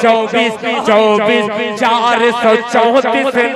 24,434